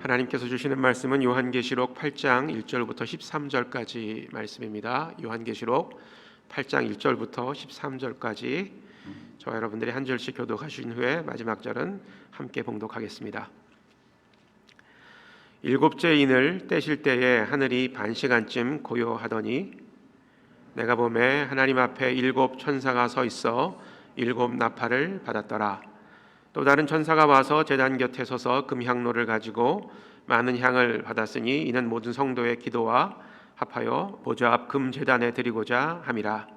하나님께서 주시는 말씀은 요한계시록 8장 1절부터 13절까지 말씀입니다. 요한계시록 8장 1절부터 13절까지 저와 여러분들이 한 절씩 교독하신 후에 마지막 절은 함께 봉독하겠습니다. 일곱째 인을 떼실 때에 하늘이 반시간쯤 고요하더니 내가 보매 하나님 앞에 일곱 천사가 서 있어 일곱 나팔을 받았더라. 또 다른 천사가 와서 제단 곁에 서서 금향로를 가지고 많은 향을 받았으니 이는 모든 성도의 기도와 합하여 보좌 앞 금제단에 드리고자 함이라.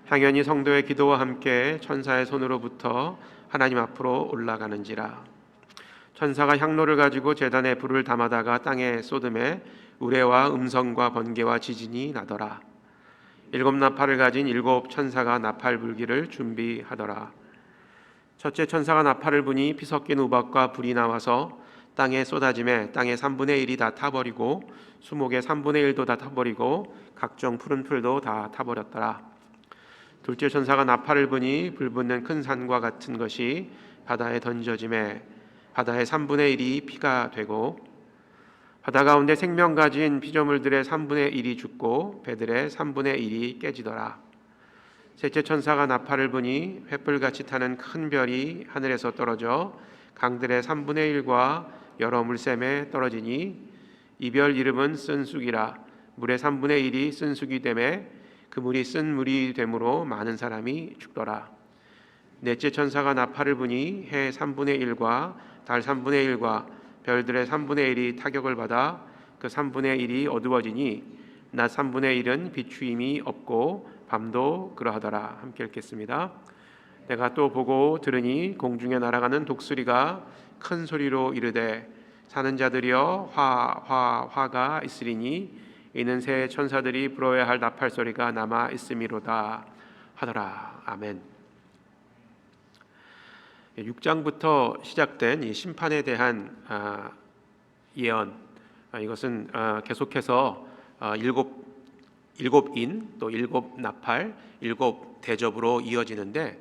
향연이 성도의 기도와 함께 천사의 손으로부터 하나님 앞으로 올라가는지라. 천사가 향로를 가지고 제단에 불을 담아다가 땅에 쏟음에 우레와 음성과 번개와 지진이 나더라. 일곱 나팔을 가진 일곱 천사가 나팔 불기를 준비하더라. 첫째 천사가 나팔을 부니 피 섞인 우박과 불이 나와서 땅에 쏟아짐에 땅의 3분의 1이 다 타버리고 수목의 3분의 1도 다 타버리고 각종 푸른 풀도 다 타버렸더라. 둘째 천사가 나팔을 부니 불붙는 큰 산과 같은 것이 바다에 던져짐에 바다의 3분의 1이 피가 되고 바다 가운데 생명 가진 피조물들의 3분의 1이 죽고 배들의 3분의 1이 깨지더라. 셋째 천사가 나팔을 부니 횃불같이 타는 큰 별이 하늘에서 떨어져 강들의 3분의 1과 여러 물샘에 떨어지니 이 별 이름은 쓴쑥이라. 물의 3분의 1이 쓴쑥이 되매 그 물이 쓴 물이 되므로 많은 사람이 죽더라. 넷째 천사가 나팔을 부니 해 3분의 1과 달 3분의 1과 별들의 3분의 1이 타격을 받아 그 3분의 1이 어두워지니 낮 3분의 1은 비추임이 없고 밤도 그러하더라. 함께 읽겠습니다. 내가 또 보고 들으니 공중에 날아가는 독수리가 큰 소리로 이르되 사는 자들이여 화가 있으리니 이는 새 천사들이 불어야 할 나팔 소리가 남아 있음이로다 하더라. 아멘. 6장부터 시작된 이 심판에 대한 예언, 이것은 계속해서 일곱 인, 또 일곱 나팔, 일곱 대접으로 이어지는데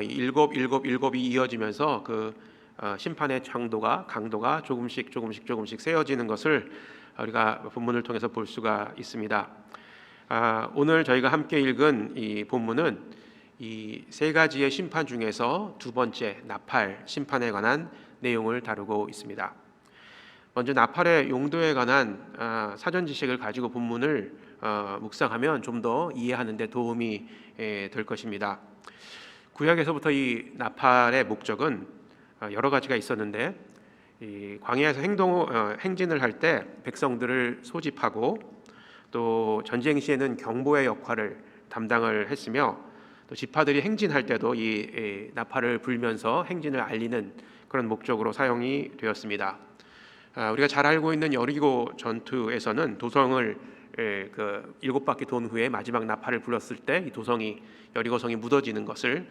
일곱이 이어지면서 그 심판의 강도가 조금씩 세어지는 것을 우리가 본문을 통해서 볼 수가 있습니다. 오늘 저희가 함께 읽은 이 본문은 이 세 가지의 심판 중에서 두 번째 나팔 심판에 관한 내용을 다루고 있습니다. 먼저 나팔의 용도에 관한 사전 지식을 가지고 본문을 묵상하면 좀 더 이해하는 데 도움이 될 것입니다. 구약에서부터 이 나팔의 목적은 여러 가지가 있었는데 이 광야에서 행진을 할 때 백성들을 소집하고 또 전쟁 시에는 경보의 역할을 담당을 했으며 또 지파들이 행진할 때도 이 나팔을 불면서 행진을 알리는 그런 목적으로 사용이 되었습니다. 우리가 잘 알고 있는 여리고 전투에서는 도성을 그 7바퀴 돈 후에 마지막 나팔을 불었을 때 이 여리고성이 묻어지는 것을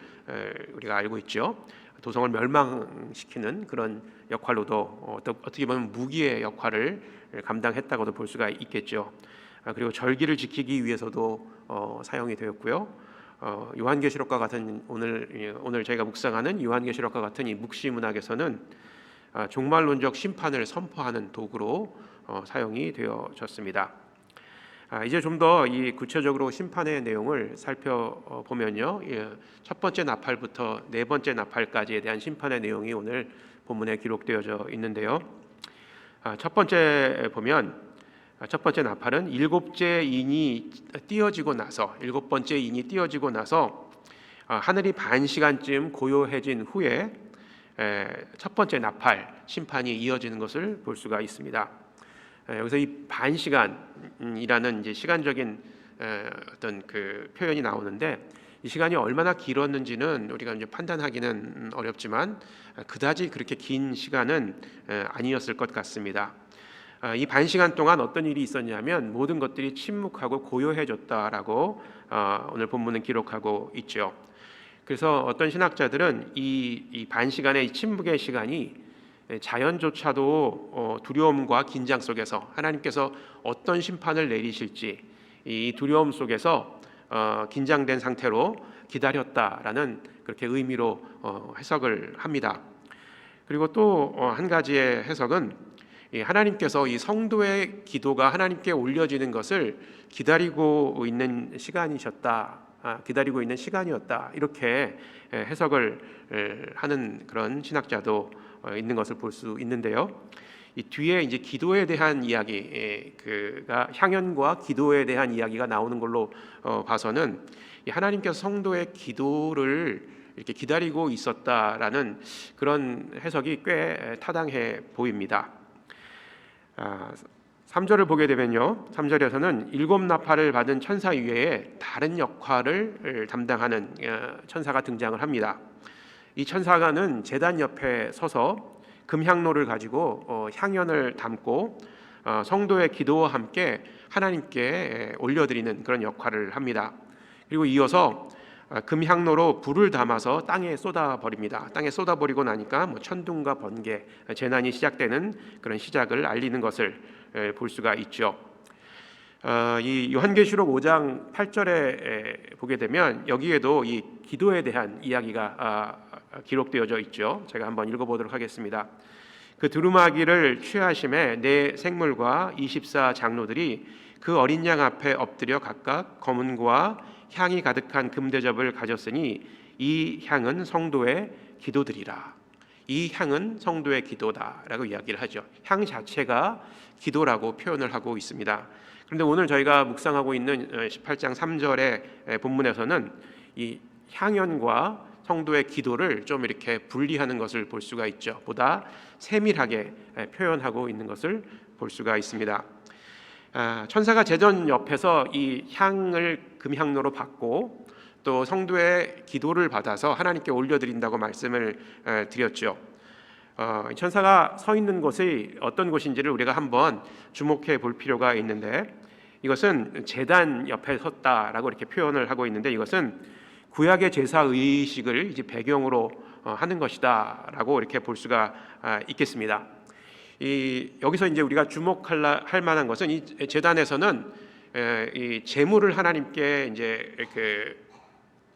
우리가 알고 있죠. 도성을 멸망시키는 그런 역할로도 어떻게 보면 무기의 역할을 감당했다고도 볼 수가 있겠죠. 그리고 절기를 지키기 위해서도 사용이 되었고요. 요한계시록과 같은 오늘 저희가 묵상하는 요한계시록과 같은 이 묵시문학에서는 종말론적 심판을 선포하는 도구로 사용이 되어졌습니다. 이제 좀 더 이 구체적으로 심판의 내용을 살펴보면요, 첫 번째 나팔부터 네 번째 나팔까지에 대한 심판의 내용이 오늘 본문에 기록되어져 있는데요. 첫 번째 나팔은 일곱 번째 인이 띄어지고 나서 하늘이 반 시간쯤 고요해진 후에 첫 번째 나팔 심판이 이어지는 것을 볼 수가 있습니다. 여기서 이 반 시간이라는 이제 시간적인 어떤 그 표현이 나오는데 이 시간이 얼마나 길었는지는 우리가 이제 판단하기는 어렵지만 그다지 그렇게 긴 시간은 아니었을 것 같습니다. 이 반 시간 동안 어떤 일이 있었냐면 모든 것들이 침묵하고 고요해졌다라고 오늘 본문은 기록하고 있죠. 그래서 어떤 신학자들은 이 반 시간의 침묵의 시간이 자연조차도 두려움과 긴장 속에서 하나님께서 어떤 심판을 내리실지 이 두려움 속에서 긴장된 상태로 기다렸다라는 그렇게 의미로 해석을 합니다. 그리고 또 한 가지의 해석은 하나님께서 이 성도의 기도가 하나님께 올려지는 것을 기다리고 있는 시간이셨다, 기다리고 있는 시간이었다, 이렇게 해석을 하는 그런 신학자도 있는 것을 볼 수 있는데요. 이 뒤에 이제 기도에 대한 이야기, 그가 향연과 기도에 대한 이야기가 나오는 걸로 봐서는 하나님께서 성도의 기도를 이렇게 기다리고 있었다라는 그런 해석이 꽤 타당해 보입니다. 3절을 보게 되면요, 3절에서는 일곱 나팔을 받은 천사 이외에 다른 역할을 담당하는 천사가 등장을 합니다. 이 천사가는 제단 옆에 서서 금향로를 가지고 향연을 담고 성도의 기도와 함께 하나님께 올려드리는 그런 역할을 합니다. 그리고 이어서 금향로로 불을 담아서 땅에 쏟아버립니다. 땅에 쏟아버리고 나니까 천둥과 번개, 재난이 시작되는 그런 시작을 알리는 것을 볼 수가 있죠. 이 요한계시록 5장 8절에 보게 되면 여기에도 이 기도에 대한 이야기가 기록되어져 있죠. 제가 한번 읽어보도록 하겠습니다. 그 두루마기를 취하심에 네 생물과 24 장로들이 그 어린 양 앞에 엎드려 각각 검은고와 향이 가득한 금대접을 가졌으니 이 향은 성도의 기도들이라. 이 향은 성도의 기도다라고 이야기를 하죠. 향 자체가 기도라고 표현을 하고 있습니다. 그런데 오늘 저희가 묵상하고 있는 18장 3절의 본문에서는 이 향연과 성도의 기도를 좀 이렇게 분리하는 것을 볼 수가 있죠. 보다 세밀하게 표현하고 있는 것을 볼 수가 있습니다. 천사가 제전 옆에서 이 향을 금향로로 받고 또 성도의 기도를 받아서 하나님께 올려드린다고 말씀을 드렸죠. 천사가 서 있는 곳이 어떤 곳인지를 우리가 한번 주목해 볼 필요가 있는데, 이것은 제단 옆에 섰다라고 이렇게 표현을 하고 있는데, 이것은 구약의 제사 의식을 이제 배경으로 하는 것이다라고 이렇게 볼 수가 있겠습니다. 여기서 이제 우리가 주목할 만한 것은 이 제단에서는 이 제물을 하나님께 이제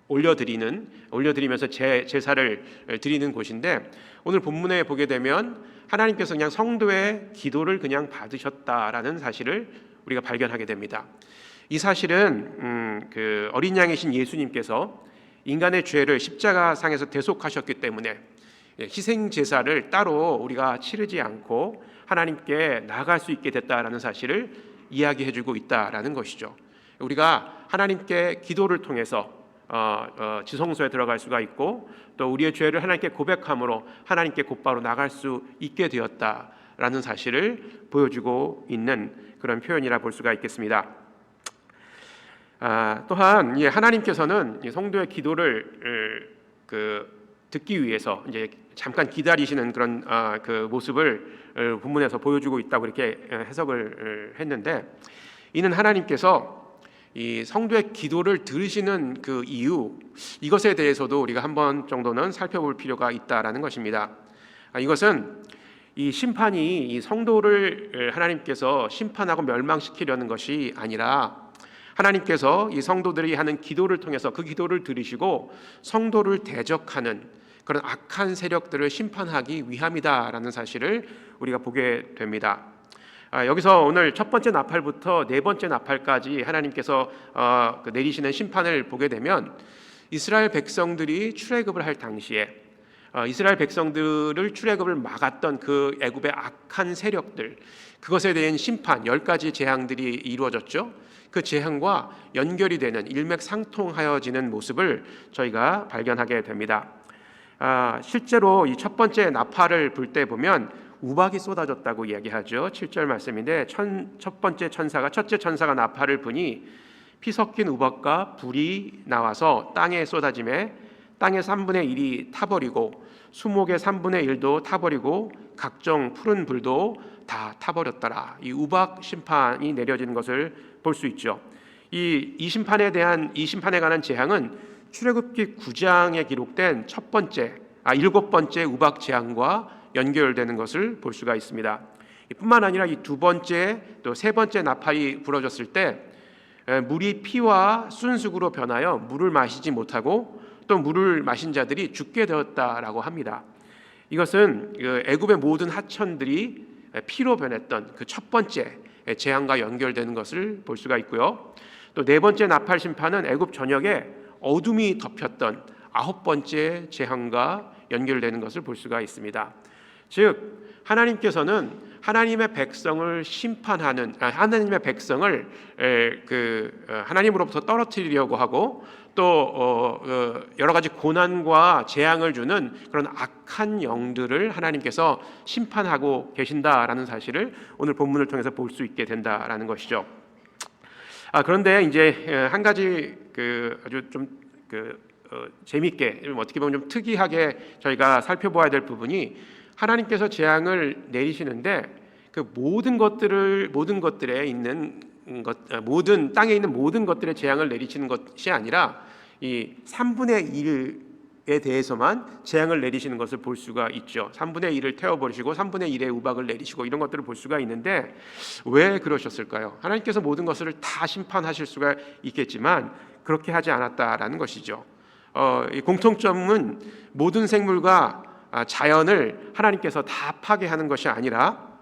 올려드리면서 제사를 드리는 곳인데, 오늘 본문에 보게 되면 하나님께서 그냥 성도의 기도를 그냥 받으셨다라는 사실을 우리가 발견하게 됩니다. 이 사실은 그 어린 양이신 예수님께서 인간의 죄를 십자가상에서 대속하셨기 때문에 희생 제사를 따로 우리가 치르지 않고 하나님께 나아갈 수 있게 됐다라는 사실을 이야기해주고 있다라는 것이죠. 우리가 하나님께 기도를 통해서 지성소에 들어갈 수가 있고, 또 우리의 죄를 하나님께 고백함으로 하나님께 곧바로 나갈 수 있게 되었다라는 사실을 보여주고 있는 그런 표현이라 볼 수가 있겠습니다. 또한 하나님께서는 성도의 기도를 듣기 위해서 이제 잠깐 기다리시는 그런 그 모습을 본문에서 보여주고 있다고 이렇게 해석을 했는데, 이는 하나님께서 이 성도의 기도를 들으시는 그 이유, 이것에 대해서도 우리가 한 번 정도는 살펴볼 필요가 있다라는 것입니다. 이것은 이 심판이 이 성도를 하나님께서 심판하고 멸망시키려는 것이 아니라, 하나님께서 이 성도들이 하는 기도를 통해서 그 기도를 들으시고 성도를 대적하는 그런 악한 세력들을 심판하기 위함이다라는 사실을 우리가 보게 됩니다. 여기서 오늘 첫 번째 나팔부터 네 번째 나팔까지 하나님께서 내리시는 심판을 보게 되면, 이스라엘 백성들이 출애굽을 할 당시에 이스라엘 백성들을 출애굽을 막았던 그 애굽의 악한 세력들, 그것에 대한 심판 10가지 재앙들이 이루어졌죠. 그 재앙과 연결이 되는 일맥상통하여지는 모습을 저희가 발견하게 됩니다. 실제로 이 첫 번째 나팔을 불 때 보면 우박이 쏟아졌다고 이야기하죠. 7절 말씀인데, 첫 번째 천사가, 첫째 천사가 나팔을 부니 피 섞인 우박과 불이 나와서 땅에 쏟아짐에 땅의 3분의 1이 타버리고 수목의 3분의 1도 타버리고 각종 푸른 불도 다 타버렸더라. 이 우박 심판이 내려지는 것을 볼 수 있죠. 이 심판에 관한 재앙은 출애굽기 9장에 기록된 일곱 번째 우박 재앙과 연결되는 것을 볼 수가 있습니다. 뿐만 아니라 이 두 번째 또 세 번째 나팔이 불어졌을 때 물이 피와 순숙으로 변하여 물을 마시지 못하고 또 물을 마신 자들이 죽게 되었다라고 합니다. 이것은 애굽의 모든 하천들이 피로 변했던 그 첫 번째 재앙과 연결되는 것을 볼 수가 있고요. 또 네 번째 나팔 심판은 애굽 전역에 어둠이 덮였던 아홉 번째 재앙과 연결되는 것을 볼 수가 있습니다. 즉 하나님께서는 하나님의 백성을 심판하는 하나님의 백성을 하나님으로부터 떨어뜨리려고 하고 또 여러 가지 고난과 재앙을 주는 그런 악한 영들을 하나님께서 심판하고 계신다라는 사실을 오늘 본문을 통해서 볼 수 있게 된다라는 것이죠. 그런데 이제 한 가지 아주 좀 재밌게 어떻게 보면 좀 특이하게 저희가 살펴보아야 될 부분이 하나님께서 재앙을 내리시는데 그 모든 것들에 있는 모든 땅에 있는 모든 것들의 재앙을 내리시는 것이 아니라 이 3분의 1에 대해서만 재앙을 내리시는 것을 볼 수가 있죠. 3분의 1을 태워버리시고 3분의 1의 우박을 내리시고 이런 것들을 볼 수가 있는데 왜 그러셨을까요? 하나님께서 모든 것을 다 심판하실 수가 있겠지만 그렇게 하지 않았다라는 것이죠. 이 공통점은 모든 생물과 자연을 하나님께서 다 파괴하는 것이 아니라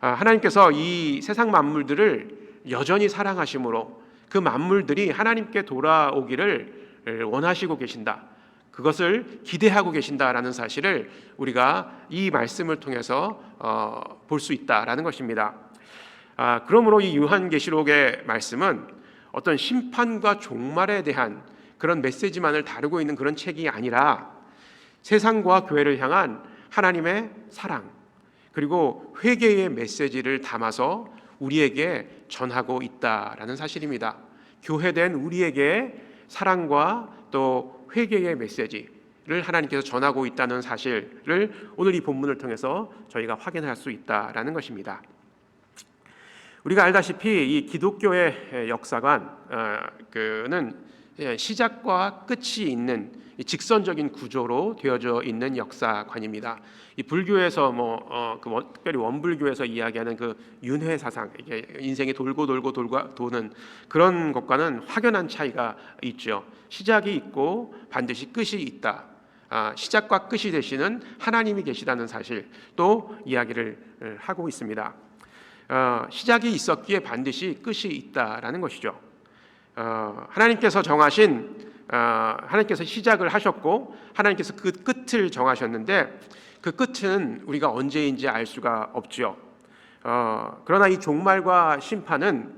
하나님께서 이 세상 만물들을 여전히 사랑하심으로 그 만물들이 하나님께 돌아오기를 원하시고 계신다. 그것을 기대하고 계신다라는 사실을 우리가 이 말씀을 통해서 볼 수 있다라는 것입니다. 그러므로 이 요한계시록의 말씀은 어떤 심판과 종말에 대한 그런 메시지만을 다루고 있는 그런 책이 아니라 세상과 교회를 향한 하나님의 사랑 그리고 회개의 메시지를 담아서 우리에게 전하고 있다라는 사실입니다. 교회된 우리에게 사랑과 또 회개의 메시지를 하나님께서 전하고 있다는 사실을 오늘 이 본문을 통해서 저희가 확인할 수 있다라는 것입니다. 우리가 알다시피 이 기독교의 역사관은 시작과 끝이 있는 직선적인 구조로 되어져 있는 역사관입니다. 이 불교에서 특별히 원불교에서 이야기하는 그 윤회 사상, 이게 인생이 돌고 도는 그런 것과는 확연한 차이가 있죠. 시작이 있고 반드시 끝이 있다. 시작과 끝이 되시는 하나님이 계시다는 사실 또 이야기를 하고 있습니다. 시작이 있었기에 반드시 끝이 있다라는 것이죠. 하나님께서 하나님께서 시작을 하셨고 하나님께서 그 끝을 정하셨는데 그 끝은 우리가 언제인지 알 수가 없죠. 그러나 이 종말과 심판은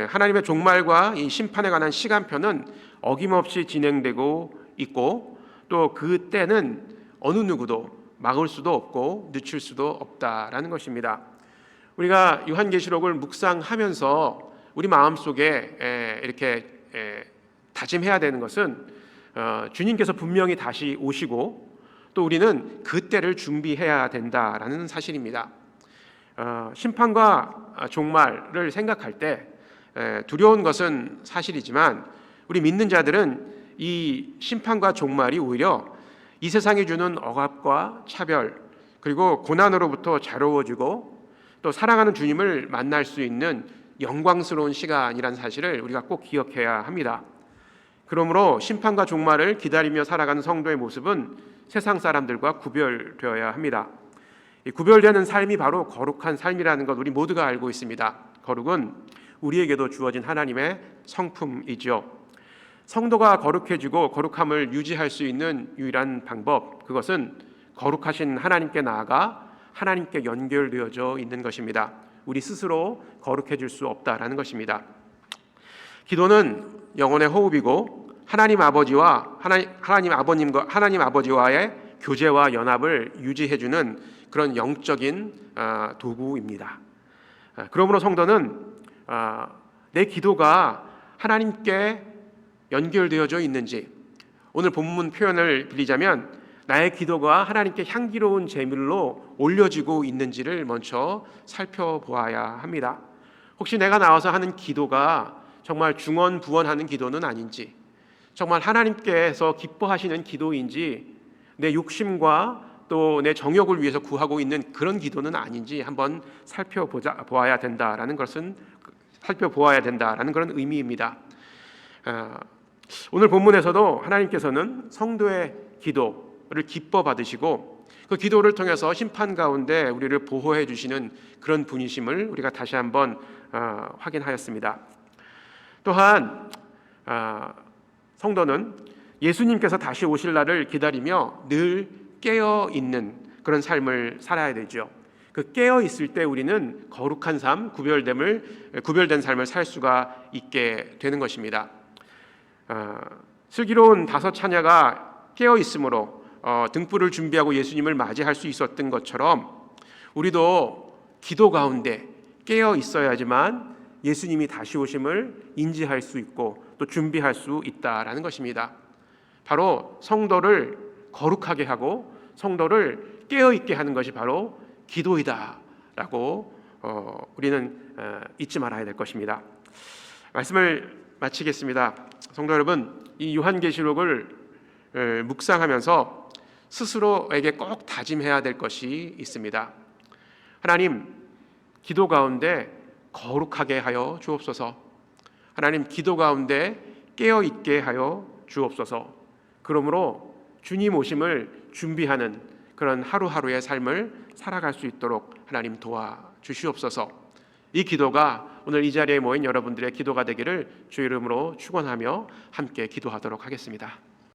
하나님의 종말과 이 심판에 관한 시간표는 어김없이 진행되고 있고 또 그 때는 어느 누구도 막을 수도 없고 늦출 수도 없다라는 것입니다. 우리가 요한계시록을 묵상하면서 우리 마음속에 이렇게 다짐해야 되는 것은 주님께서 분명히 다시 오시고 또 우리는 그 때를 준비해야 된다라는 사실입니다. 심판과 종말을 생각할 때 두려운 것은 사실이지만 우리 믿는 자들은 이 심판과 종말이 오히려 이 세상이 주는 억압과 차별 그리고 고난으로부터 자유로워지고 또 사랑하는 주님을 만날 수 있는 영광스러운 시간이라는 사실을 우리가 꼭 기억해야 합니다. 그러므로 심판과 종말을 기다리며 살아가는 성도의 모습은 세상 사람들과 구별되어야 합니다. 이 구별되는 삶이 바로 거룩한 삶이라는 것 우리 모두가 알고 있습니다. 거룩은 우리에게도 주어진 하나님의 성품이죠. 성도가 거룩해지고 거룩함을 유지할 수 있는 유일한 방법, 그것은 거룩하신 하나님께 나아가 하나님께 연결되어져 있는 것입니다. 우리 스스로 거룩해질 수 없다라는 것입니다. 기도는 영혼의 호흡이고 하나님 아버지와의 교제와 연합을 유지해주는 그런 영적인 도구입니다. 그러므로 성도는 내 기도가 하나님께 연결되어져 있는지, 오늘 본문 표현을 빌리자면 나의 기도가 하나님께 향기로운 제물로 올려지고 있는지를 먼저 살펴보아야 합니다. 혹시 내가 나와서 하는 기도가 정말 중언부언하는 기도는 아닌지, 정말 하나님께서 기뻐하시는 기도인지, 내 욕심과 또 내 정욕을 위해서 구하고 있는 그런 기도는 아닌지 한번 살펴보아야 된다라는 그런 의미입니다. 오늘 본문에서도 하나님께서는 성도의 기도를 기뻐 받으시고 그 기도를 통해서 심판 가운데 우리를 보호해 주시는 그런 분이심을 우리가 다시 한번 확인하였습니다. 또한 성도는 예수님께서 다시 오실 날을 기다리며 늘 깨어 있는 그런 삶을 살아야 되죠. 그 깨어 있을 때 우리는 거룩한 삶, 구별된 삶을 살 수가 있게 되는 것입니다. 슬기로운 다섯 처녀가 깨어 있으므로 등불을 준비하고 예수님을 맞이할 수 있었던 것처럼 우리도 기도 가운데 깨어 있어야지만 예수님이 다시 오심을 인지할 수 있고 또 준비할 수 있다라는 것입니다. 바로 성도를 거룩하게 하고 성도를 깨어 있게 하는 것이 바로 기도이다라고 우리는 잊지 말아야 될 것입니다. 말씀을 마치겠습니다. 성도 여러분, 이 요한계시록을 묵상하면서 스스로에게 꼭 다짐해야 될 것이 있습니다. 하나님, 기도 가운데 거룩하게 하여 주옵소서. 하나님, 기도 가운데 깨어 있게 하여 주옵소서. 그러므로 주님 오심을 준비하는 그런 하루하루의 삶을 살아갈 수 있도록 하나님 도와주시옵소서. 이 기도가 오늘 이 자리에 모인 여러분들의 기도가 되기를 주의 이름으로 축원하며 함께 기도하도록 하겠습니다.